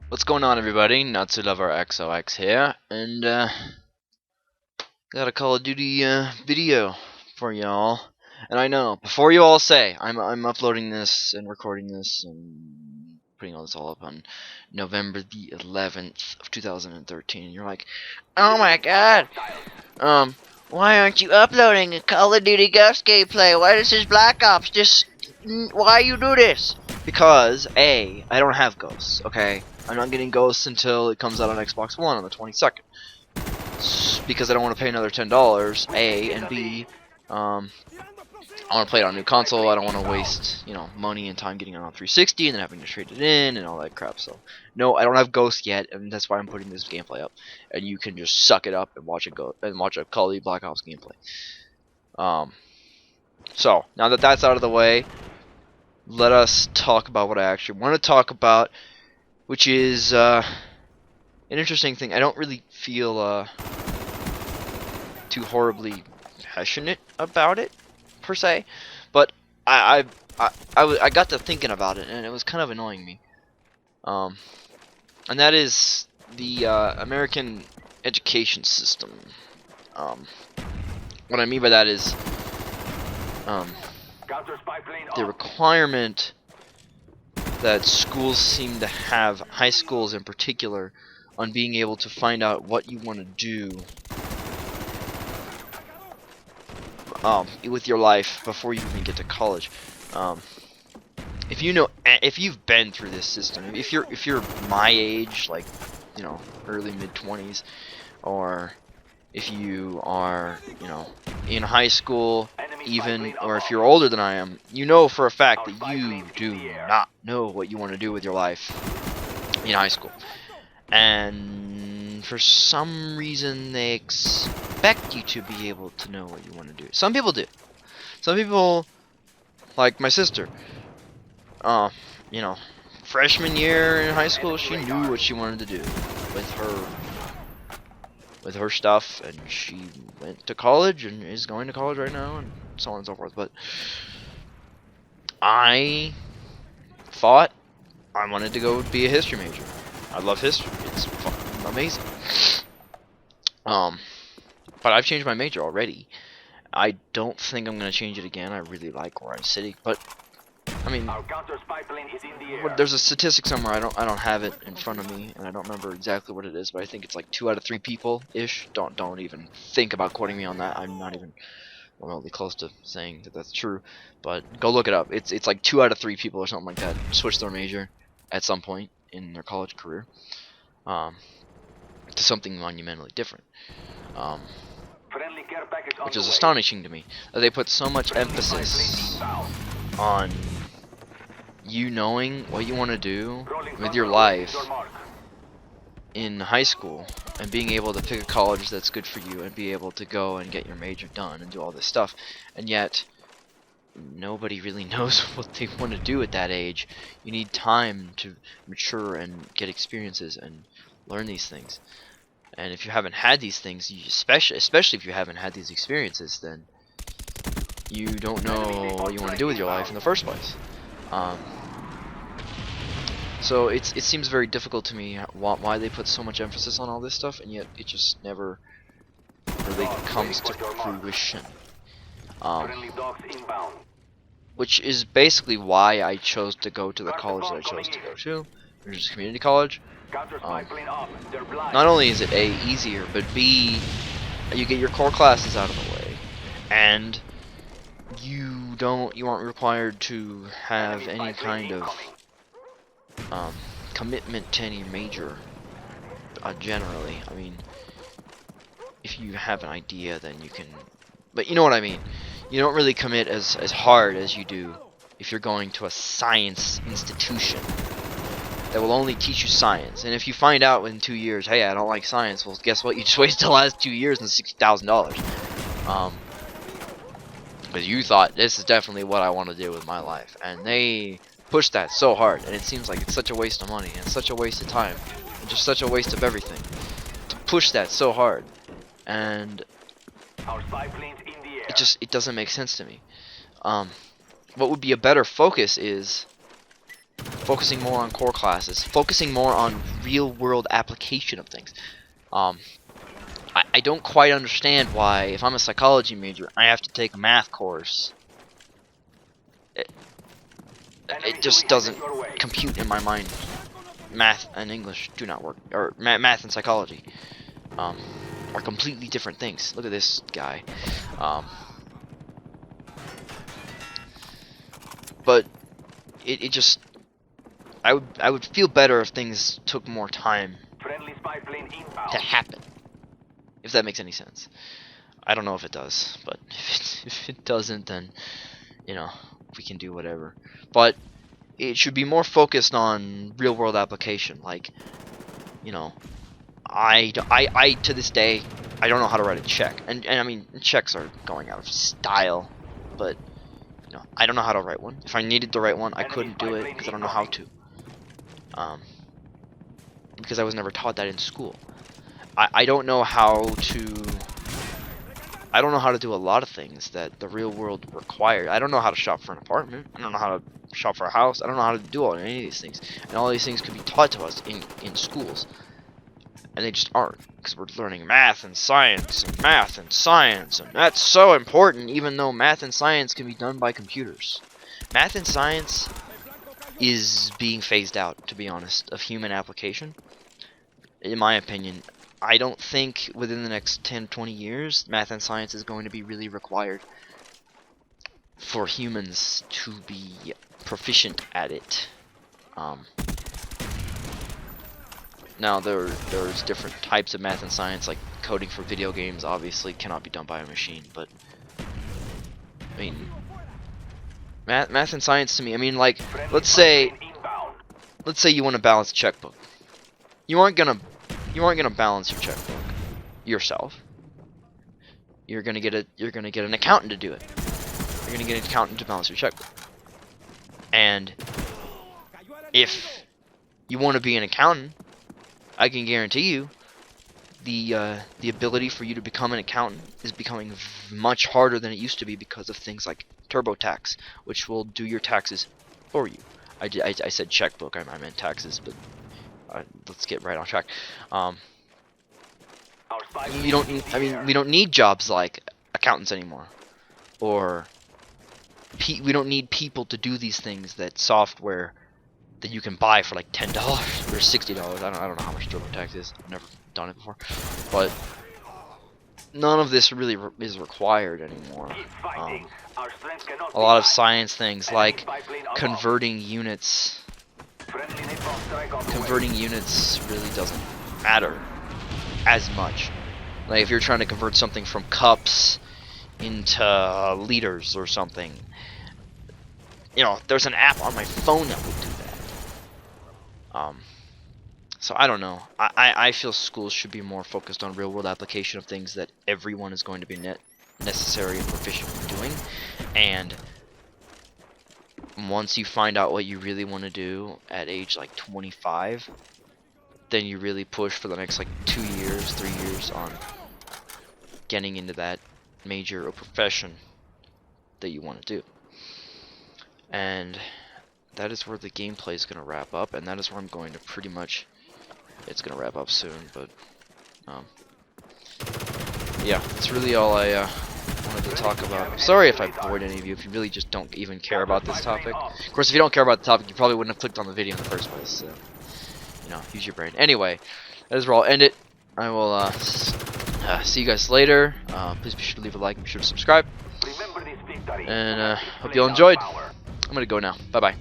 What's going on, everybody? Natsulover XOX here, and got a Call of Duty video for y'all. And I know, before you all say, I'm uploading this and recording this and putting all this all up on November the 11th of 2013, and you're like, oh my god, why aren't you uploading a Call of Duty Ghost gameplay? Why does this Black Ops just, why you do this? Because, A, I don't have Ghosts, okay? I'm not getting Ghosts until it comes out on Xbox One on the 22nd. Because I don't want to pay another $10, A, and B, I want to play it on a new console. I don't want to waste, money and time getting it on 360 and then having to trade it in and all that crap. So, no, I don't have Ghost yet, and that's why I'm putting this gameplay up. And you can just suck it up and watch a Call of Duty Black Ops gameplay. So now that that's out of the way, let us talk about what I actually want to talk about, which is an interesting thing. I don't really feel too horribly passionate about it per se, but I got to thinking about it, and it was kind of annoying me. And that is the American education system. What I mean by that is the requirement that schools seem to have, high schools in particular, on being able to find out what you want to do with your life before you even get to college. If you've been through this system, if you're my age, like, early mid-20s, or if you are, in high school, even, or if you're older than I am, you know for a fact that you do not know what you want to do with your life in high school. And for some reason, they expect you to be able to know what you want to do. Some people do. Some people, like my sister, freshman year in high school, she knew what she wanted to do with her stuff, and she went to college and is going to college right now, and so on and so forth. But I thought I wanted to go be a history major. I love history. It's fucking amazing. But I've changed my major already. I don't think I'm gonna change it again. I really like where I'm sitting, but I mean, there's a statistic somewhere. I don't have it in front of me, and I don't remember exactly what it is, but I think it's like 2 out of 3 people ish. Don't even think about quoting me on that. I'm not even remotely close to saying that that's true, but go look it up. It's like 2 out of 3 people or something like that switch their major at some point in their college career to something monumentally different, which is astonishing to me that they put so much emphasis on you knowing what you want to do with your life in high school and being able to pick a college that's good for you and be able to go and get your major done and do all this stuff, and yet nobody really knows what they want to do at that age. You need time to mature and get experiences and learn these things. And if you haven't had these things, especially if you haven't had these experiences, then you don't know what you want to do with your life in the first place. So it seems very difficult to me why they put so much emphasis on all this stuff, and yet it just never really comes to fruition. Which is basically why I chose to go to the college that I chose to go to, which is community college. Not only is it A, easier, but B, you get your core classes out of the way, and you aren't required to have any kind of commitment to any major. Generally, I mean, if you have an idea, then you can, but you know what I mean. You don't really commit as hard as you do if you're going to a science institution that will only teach you science. And if you find out in 2 years, hey, I don't like science, well, guess what? You just wasted the last 2 years and $60,000. Because you thought, this is definitely what I want to do with my life. And they push that so hard, and it seems like it's such a waste of money, and it's such a waste of time, and just such a waste of everything to push that so hard. And it doesn't make sense to me. What would be a better focus is focusing more on core classes, focusing more on real-world application of things. I don't quite understand why, if I'm a psychology major, I have to take a math course. It just doesn't compute in my mind. Math and English do not work, or math and psychology are completely different things. Look at this guy. But it just, I would feel better if things took more time to happen. If that makes any sense. I don't know if it does, but if it doesn't, then, you know, we can do whatever. But it should be more focused on real world application. Like, you know, I to this day, I don't know how to write a check. And I mean, checks are going out of style, but, you know, I don't know how to write one. If I needed to write one, I couldn't do it because I don't know how to. Because I was never taught that in school. I don't know how to. I don't know how to do a lot of things that the real world requires. I don't know how to shop for an apartment. I don't know how to shop for a house. I don't know how to do any of these things. And all these things could be taught to us in schools. And they just aren't. Because we're learning math and science and math and science. And that's so important, even though math and science can be done by computers. Math and science is being phased out, to be honest, of human application. In my opinion. I don't think within the next 10-20 years math and science is going to be really required for humans to be proficient at it. Now there's different types of math and science, like coding for video games obviously cannot be done by a machine, but I mean math and science to me, I mean, like, let's say you want to balance a checkbook. You aren't gonna balance your checkbook yourself. You're gonna get an accountant to do it. You're gonna get an accountant to balance your checkbook. And if you want to be an accountant, I can guarantee you the ability for you to become an accountant is becoming much harder than it used to be because of things like TurboTax, which will do your taxes for you. I said checkbook, I meant taxes, but let's get right on track. We don't need jobs like accountants anymore, or we don't need people to do these things that software that you can buy for like $10 or $60. I don't know how much TurboTax is. I've never done it before, but none of this really is required anymore. A lot of science things like converting units really doesn't matter as much. Like if you're trying to convert something from cups into liters or something, you know, there's an app on my phone that will do that. So I don't know. I feel schools should be more focused on real world application of things that everyone is going to be necessary and proficient in doing. And once you find out what you really want to do at age like 25, then you really push for the next like 2 years, 3 years on getting into that major or profession that you want to do. And that is where the gameplay is going to wrap up, and that is where I'm going to pretty much, it's going to wrap up soon, but yeah, that's really all I wanted to talk about. I'm sorry if I bored any of you, if you really just don't even care about this topic. Of course, if you don't care about the topic, you probably wouldn't have clicked on the video in the first place, so, you know, use your brain. Anyway, that is where I'll end it. I will see you guys later. Please be sure to leave a like, be sure to subscribe, and hope you all enjoyed. I'm gonna go now. Bye bye.